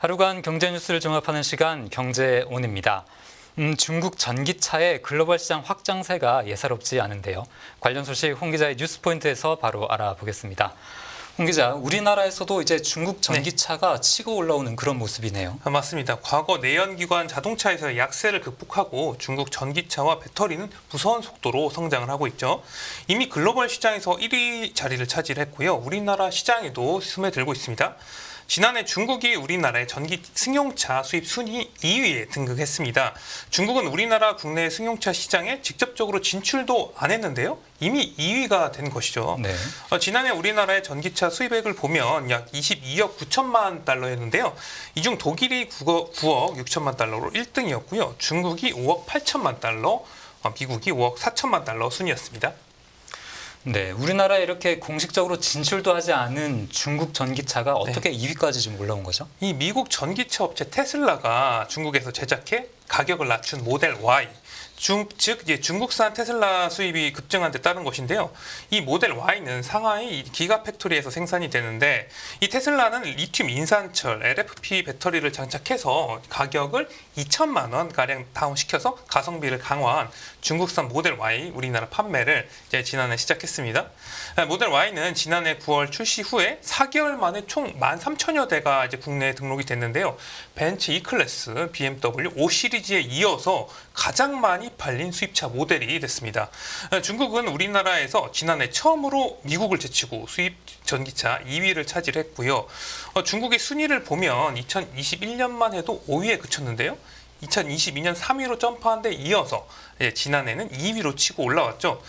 하루간 경제 뉴스를 종합하는 시간 경제온입니다. 중국 전기차의 글로벌 시장 확장세가 예사롭지 않은데요. 관련 소식 홍 기자의 뉴스포인트에서 바로 알아보겠습니다. 홍 기자, 우리나라에서도 이제 중국 전기차가 치고 올라오는 그런 모습이네요. 맞습니다. 과거 내연기관 자동차에서의 약세를 극복하고 중국 전기차와 배터리는 무서운 속도로 성장을 하고 있죠. 이미 글로벌 시장에서 1위 자리를 차지했고요. 우리나라 시장에도 스며들고 있습니다. 지난해 중국이 우리나라의 전기 승용차 수입 순위 2위에 등극했습니다. 중국은 우리나라 국내 승용차 시장에 직접적으로 진출도 안 했는데요. 이미 2위가 된 것이죠. 네. 지난해 우리나라의 전기차 수입액을 보면 약 22억 9천만 달러였는데요. 이 중 독일이 9억 6천만 달러로 1등이었고요. 중국이 5억 8천만 달러, 미국이 5억 4천만 달러 순이었습니다. 네, 우리나라에 이렇게 공식적으로 진출도 하지 않은 중국 전기차가 어떻게 2위까지 좀 올라온 거죠? 이 미국 전기차 업체 테슬라가 중국에서 제작해 가격을 낮춘 모델 Y, 즉 이제 중국산 테슬라 수입이 급증한 데 따른 것인데요. 이 모델 Y는 상하이 기가팩토리에서 생산이 되는데 이 테슬라는 리튬 인산철 LFP 배터리를 장착해서 가격을 2천만 원 가량 다운시켜서 가성비를 강화한 중국산 모델 Y 우리나라 판매를 이제 지난해 시작했습니다. 모델 Y는 지난해 9월 출시 후에 4개월 만에 총 13,000여 대가 이제 국내에 등록이 됐는데요. 벤츠 E클래스, BMW 5 시리즈에 이어서 가장 많이 팔린 수입차 모델이 됐습니다. 중국은 우리나라에서 지난해 처음으로 미국을 제치고 수입 전기차 2위를 차지했고요. 중국의 순위를 보면 2021년만 해도 5위에 그쳤는데요. 2022년 3위로 점프한 데 이어서 지난해는 2위로 치고 올라왔죠.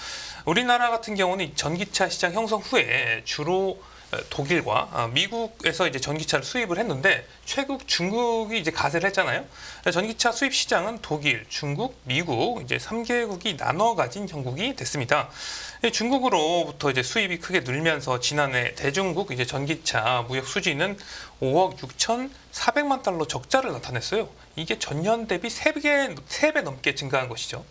우리나라 같은 경우는 전기차 시장 형성 후에 주로 독일과 미국에서 이제 전기차를 수입을 했는데 최근 중국이 이제 가세를 했잖아요. 전기차 수입 시장은 독일, 중국, 미국 이제 3개국이 나눠 가진 형국이 됐습니다. 중국으로부터 이제 수입이 크게 늘면서 지난해 대중국 이제 전기차 무역 수지는 5억 6,400만 달러 적자를 나타냈어요. 이게 전년 대비 3배 넘게 증가한 것이죠.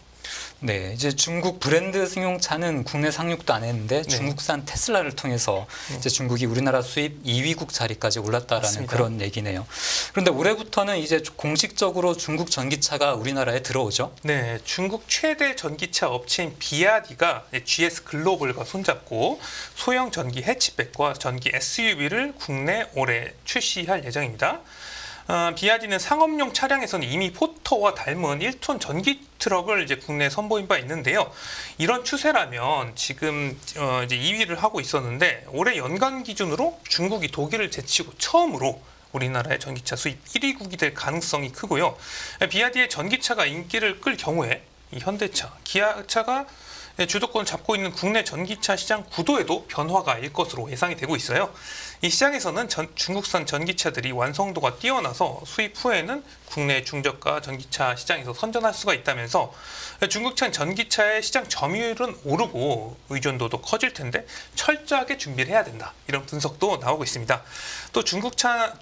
네, 이제 중국 브랜드 승용차는 국내 상륙도 안 했는데 중국산 테슬라를 통해서 이제 중국이 우리나라 수입 2위국 자리까지 올랐다라는 맞습니다. 그런 얘기네요. 그런데 올해부터는 이제 공식적으로 중국 전기차가 우리나라에 들어오죠? 네, 중국 최대 전기차 업체인 비아디가 GS 글로벌과 손잡고 소형 전기 해치백과 전기 SUV를 국내 올해 출시할 예정입니다. 비아디는 상업용 차량에서는 이미 포터와 닮은 1톤 전기 트럭을 이제 국내에 선보인 바 있는데요. 이런 추세라면 지금 이제 2위를 하고 있었는데 올해 연간 기준으로 중국이 독일을 제치고 처음으로 우리나라의 전기차 수입 1위국이 될 가능성이 크고요. 비아디의 전기차가 인기를 끌 경우에 이 현대차, 기아차가 주도권을 잡고 있는 국내 전기차 시장 구도에도 변화가 일 것으로 예상이 되고 있어요. 이 시장에서는 중국산 전기차들이 완성도가 뛰어나서 수입 후에는 국내 중저가 전기차 시장에서 선전할 수가 있다면서 중국산 전기차의 시장 점유율은 오르고 의존도도 커질 텐데 철저하게 준비를 해야 된다. 이런 분석도 나오고 있습니다. 또 중국산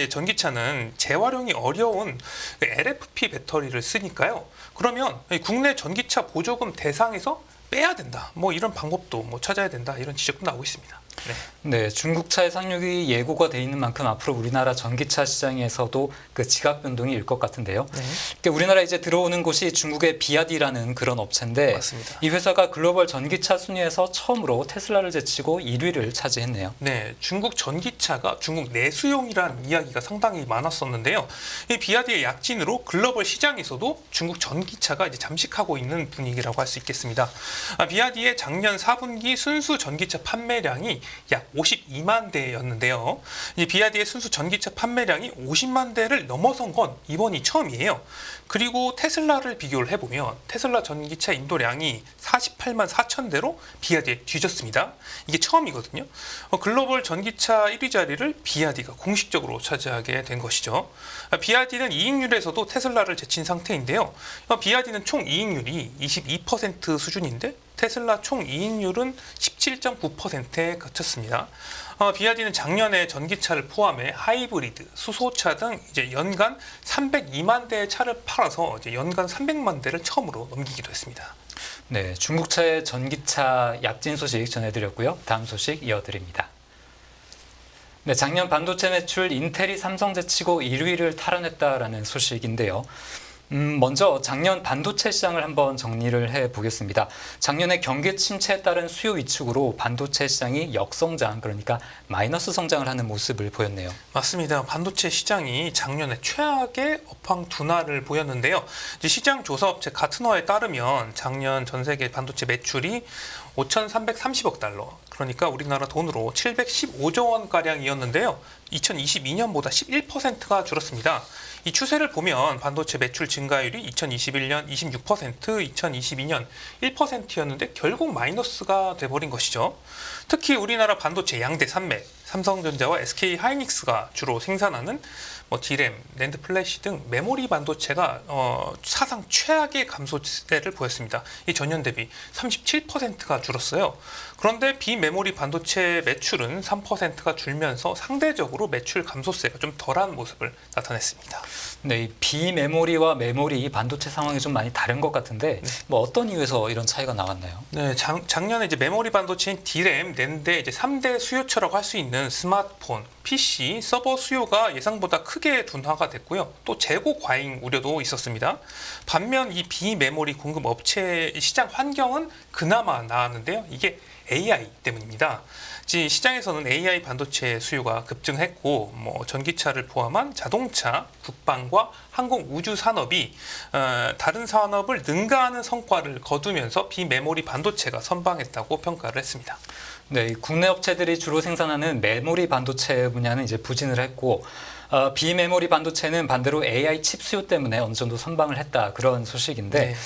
전기차는 재활용이 어려운 LFP 배터리를 쓰니까요. 그러면 국내 전기차 보조금 대상에서 빼야 된다. 뭐 이런 방법도 찾아야 된다. 이런 지적도 나오고 있습니다. 네, 중국차의 상륙이 예고가 돼 있는 만큼 앞으로 우리나라 전기차 시장에서도 그 지각 변동이 일 것 같은데요. 그러니까 우리나라에 이제 들어오는 곳이 중국의 비아디라는 그런 업체인데 맞습니다. 이 회사가 글로벌 전기차 순위에서 처음으로 테슬라를 제치고 1위를 차지했네요. 네, 중국 전기차가 중국 내수용이라는 이야기가 상당히 많았었는데요. 이 비아디의 약진으로 글로벌 시장에서도 중국 전기차가 이제 잠식하고 있는 분위기라고 할 수 있겠습니다. 비아디의 작년 4분기 순수 전기차 판매량이 약 52만 대였는데요. 이 비아디의 순수 전기차 판매량이 50만 대를 넘어선 건 이번이 처음이에요. 그리고 테슬라를 비교를 해보면 테슬라 전기차 인도량이 48만 4천 대로 비아디에 뒤졌습니다. 이게 처음이거든요. 글로벌 전기차 1위 자리를 비아디가 공식적으로 차지하게 된 것이죠. 비아디는 이익률에서도 테슬라를 제친 상태인데요. 비아디는 총 이익률이 22% 수준인데 테슬라 총 이익률은 17.9%에 그쳤습니다. 비아디는 작년에 전기차를 포함해 하이브리드, 수소차 등 이제 연간 302만 대의 차를 팔아서 이제 연간 300만 대를 처음으로 넘기기도 했습니다. 네, 중국차의 전기차 약진 소식 전해드렸고요. 다음 소식 이어드립니다. 네, 작년 반도체 매출 인텔이 삼성 제치고 1위를 탈환했다라는 소식인데요. 먼저 작년 반도체 시장을 한번 정리를 해보겠습니다. 작년에 경기 침체에 따른 수요 위축으로 반도체 시장이 역성장, 그러니까 마이너스 성장을 하는 모습을 보였네요. 맞습니다. 반도체 시장이 작년에 최악의 업황 둔화를 보였는데요. 이제 시장 조사업체 가트너에 따르면 작년 전 세계 반도체 매출이 5,330억 달러, 그러니까 우리나라 돈으로 715조 원가량이었는데요. 2022년보다 11%가 줄었습니다. 이 추세를 보면 반도체 매출 증가율이 2021년 26%, 2022년 1%였는데 결국 마이너스가 돼버린 것이죠. 특히 우리나라 반도체 양대 산맥, 삼성전자와 SK 하이닉스가 주로 생산하는 디램, 낸드 플래시 등 메모리 반도체가 사상 최악의 감소세를 보였습니다. 이 전년 대비 37%가 줄었어요. 그런데 비메모리 반도체 매출은 3%가 줄면서 상대적으로 매출 감소세가 좀 덜한 모습을 나타냈습니다. 네, 이 비메모리와 메모리 반도체 상황이 좀 많이 다른 것 같은데 어떤 이유에서 이런 차이가 나왔나요? 네, 작년에 이제 메모리 반도체인 디램, 낸드 이제 3대 수요처라고 할 수 있는 스마트폰, PC, 서버 수요가 예상보다 크게 둔화가 됐고요. 또 재고 과잉 우려도 있었습니다. 반면 이 비메모리 공급 업체 시장 환경은 그나마 나았는데요. 이게 AI 때문입니다. 시장에서는 AI 반도체 수요가 급증했고 전기차를 포함한 자동차, 국방과 항공 우주 산업이 다른 산업을 능가하는 성과를 거두면서 비메모리 반도체가 선방했다고 평가를 했습니다. 네, 국내 업체들이 주로 생산하는 메모리 반도체 분야는 이제 부진을 했고 비메모리 반도체는 반대로 AI 칩 수요 때문에 어느 정도 선방을 했다, 그런 소식인데 네.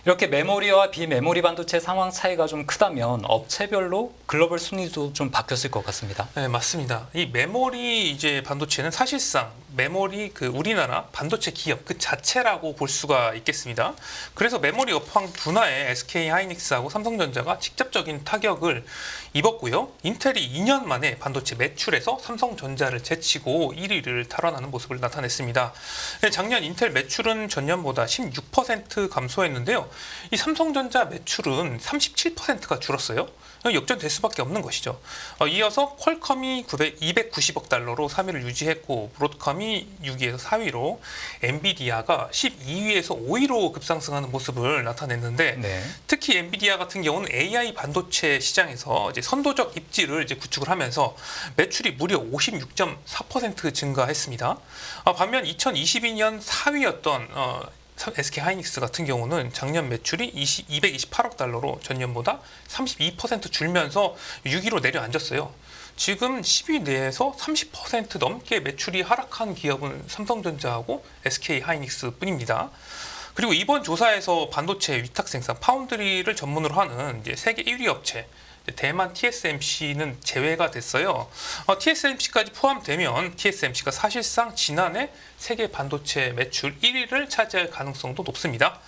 이렇게 메모리와 비메모리 반도체 상황 차이가 좀 크다면 업체별로 글로벌 순위도 좀 바뀌었을 것 같습니다. 네, 맞습니다. 이 메모리 이제 반도체는 사실상 메모리 우리나라 반도체 기업 그 자체라고 볼 수가 있겠습니다. 그래서 메모리 업황 둔화에 SK 하이닉스하고 삼성전자가 직접적인 타격을 입었고요. 인텔이 2년 만에 반도체 매출에서 삼성전자를 제치고 1위를 탈환하는 모습을 나타냈습니다. 작년 인텔 매출은 전년보다 16% 감소했는데요. 이 삼성전자 매출은 37%가 줄었어요. 역전될 수밖에 없는 것이죠. 이어서 퀄컴이 290억 달러로 3위를 유지했고 브로드컴이 6위에서 4위로 엔비디아가 12위에서 5위로 급상승하는 모습을 나타냈는데 네. 특히 엔비디아 같은 경우는 AI 반도체 시장에서 이제 선도적 입지를 이제 구축을 하면서 매출이 무려 56.4% 증가했습니다. 반면 2022년 4위였던 SK 하이닉스 같은 경우는 작년 매출이 228억 달러로 전년보다 32% 줄면서 6위로 내려앉았어요. 지금 10위 내에서 30% 넘게 매출이 하락한 기업은 삼성전자하고 SK 하이닉스 뿐입니다. 그리고 이번 조사에서 반도체 위탁 생산 파운드리를 전문으로 하는 이제 세계 1위 업체 대만 TSMC는 제외가 됐어요. TSMC까지 포함되면 TSMC가 사실상 지난해 세계 반도체 매출 1위를 차지할 가능성도 높습니다.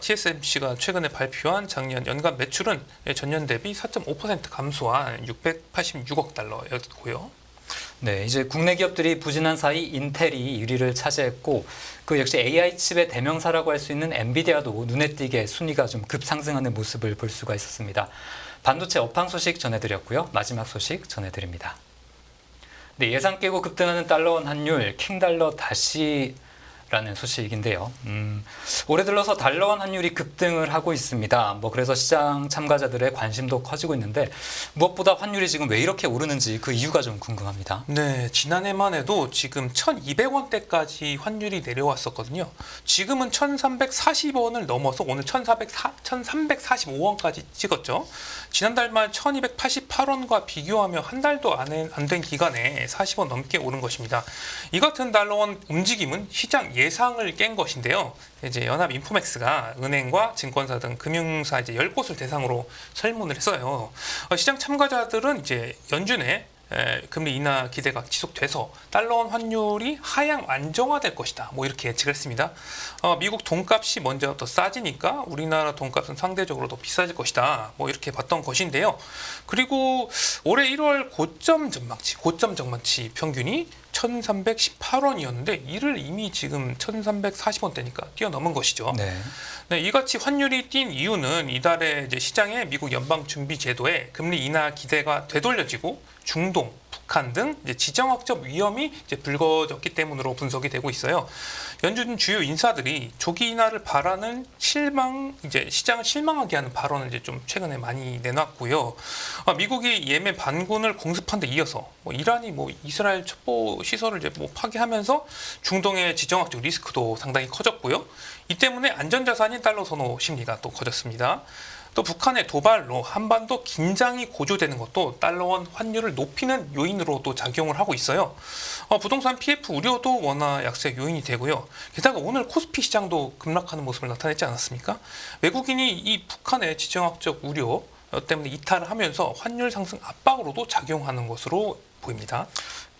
TSMC가 최근에 발표한 작년 연간 매출은 전년 대비 4.5% 감소한 686억 달러였고요. 네, 이제 국내 기업들이 부진한 사이 인텔이 1위를 차지했고 그 역시 AI 칩의 대명사라고 할 수 있는 엔비디아도 눈에 띄게 순위가 좀 급상승하는 모습을 볼 수가 있었습니다. 반도체 업황 소식 전해드렸고요. 마지막 소식 전해드립니다. 네, 예상 깨고 급등하는 달러원 환율 킹달러 다시 라는 소식인데요. 올해 들러서 달러원 환율이 급등을 하고 있습니다. 그래서 시장 참가자들의 관심도 커지고 있는데 무엇보다 환율이 지금 왜 이렇게 오르는지 그 이유가 좀 궁금합니다. 네, 지난해만 해도 지금 1,200원대까지 환율이 내려왔었거든요. 지금은 1,340원을 넘어서 오늘 1,345원까지 찍었죠. 지난달 말 1,288원과 비교하며 한 달도 안 된 기간에 40원 넘게 오른 것입니다. 이 같은 달러원 움직임은 시장 예상을 깬 것인데요. 이제 연합인포맥스가 은행과 증권사 등 금융사 이제 10곳을 대상으로 설문을 했어요. 시장 참가자들은 이제 연준에 금리 인하 기대가 지속돼서 달러원 환율이 하향 안정화될 것이다. 이렇게 예측을 했습니다. 미국 돈값이 먼저 더 싸지니까 우리나라 돈값은 상대적으로 더 비싸질 것이다. 이렇게 봤던 것인데요. 그리고 올해 1월 고점 전망치 평균이 1,318원이었는데 이를 이미 지금 1,340원대니까 뛰어넘은 것이죠. 네. 네, 이같이 환율이 뛴 이유는 이달에 이제 시장에 미국 연방준비제도의 금리 인하 기대가 되돌려지고 중동, 북한 등 이제 지정학적 위험이 이제 불거졌기 때문으로 분석이 되고 있어요. 연준 주요 인사들이 조기 인하를 바라는 이제 시장을 실망하게 하는 발언을 이제 좀 최근에 많이 내놨고요. 미국이 예멘 반군을 공습한 데 이어서 이란이 이스라엘 첩보 시설을 이제 파괴하면서 중동의 지정학적 리스크도 상당히 커졌고요. 이 때문에 안전자산인 달러 선호 심리가 또 커졌습니다. 또 북한의 도발로 한반도 긴장이 고조되는 것도 달러원 환율을 높이는 요인으로 또 작용을 하고 있어요. 부동산 PF 우려도 원화 약세 요인이 되고요. 게다가 오늘 코스피 시장도 급락하는 모습을 나타냈지 않았습니까? 외국인이 이 북한의 지정학적 우려 때문에 이탈을 하면서 환율 상승 압박으로도 작용하는 것으로 보입니다.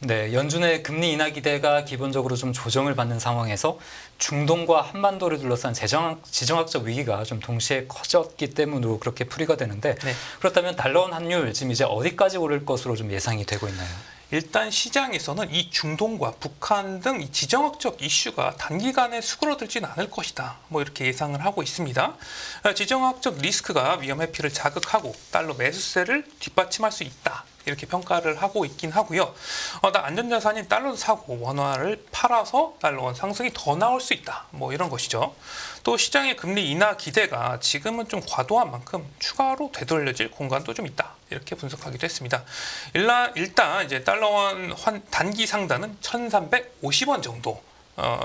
네, 연준의 금리 인하 기대가 기본적으로 좀 조정을 받는 상황에서 중동과 한반도를 둘러싼 지정학적 위기가 좀 동시에 커졌기 때문으로 그렇게 풀이가 되는데 네. 그렇다면 달러원 환율 지금 이제 어디까지 오를 것으로 좀 예상이 되고 있나요? 일단 시장에서는 이 중동과 북한 등 이 지정학적 이슈가 단기간에 수그러들지는 않을 것이다. 이렇게 예상을 하고 있습니다. 지정학적 리스크가 위험 회피를 자극하고 달러 매수세를 뒷받침할 수 있다. 이렇게 평가를 하고 있긴 하고요. 나 안전자산인 달러를 사고 원화를 팔아서 달러원 상승이 더 나올 수 있다. 이런 것이죠. 또 시장의 금리 인하 기대가 지금은 좀 과도한 만큼 추가로 되돌려질 공간도 좀 있다. 이렇게 분석하기도 했습니다. 일단 이제 달러원 단기 상단은 1,350원 정도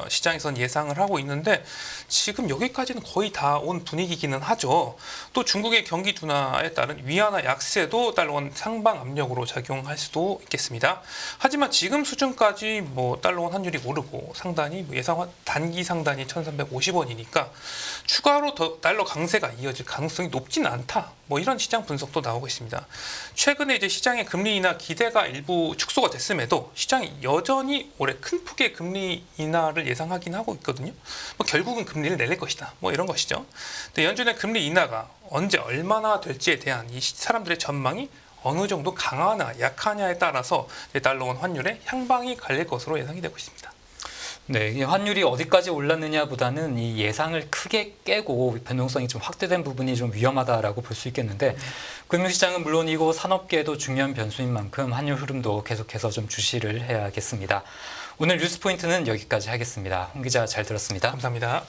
시장에선 예상을 하고 있는데 지금 여기까지는 거의 다 온 분위기기는 하죠. 또 중국의 경기 둔화에 따른 위안화 약세도 달러원 상방 압력으로 작용할 수도 있겠습니다. 하지만 지금 수준까지 달러원 환율이 오르고 상단이 단기 상단이 1,350원이니까 추가로 더 달러 강세가 이어질 가능성이 높지는 않다. 이런 시장 분석도 나오고 있습니다. 최근에 이제 시장의 금리 인하 기대가 일부 축소가 됐음에도 시장이 여전히 올해 큰 폭의 금리 인하를 예상하긴 하고 있거든요. 결국은 금리를 내릴 것이다. 이런 것이죠. 근데 연준의 금리 인하가 언제 얼마나 될지에 대한 이 사람들의 전망이 어느 정도 강하나 약하냐에 따라서 달러원 환율의 향방이 갈릴 것으로 예상이 되고 있습니다. 네, 이 환율이 어디까지 올랐느냐보다는 이 예상을 크게 깨고 변동성이 좀 확대된 부분이 좀 위험하다라고 볼 수 있겠는데 금융시장은 물론이고 산업계에도 중요한 변수인 만큼 환율 흐름도 계속해서 좀 주시를 해야겠습니다. 오늘 뉴스 포인트는 여기까지 하겠습니다. 홍 기자 잘 들었습니다. 감사합니다.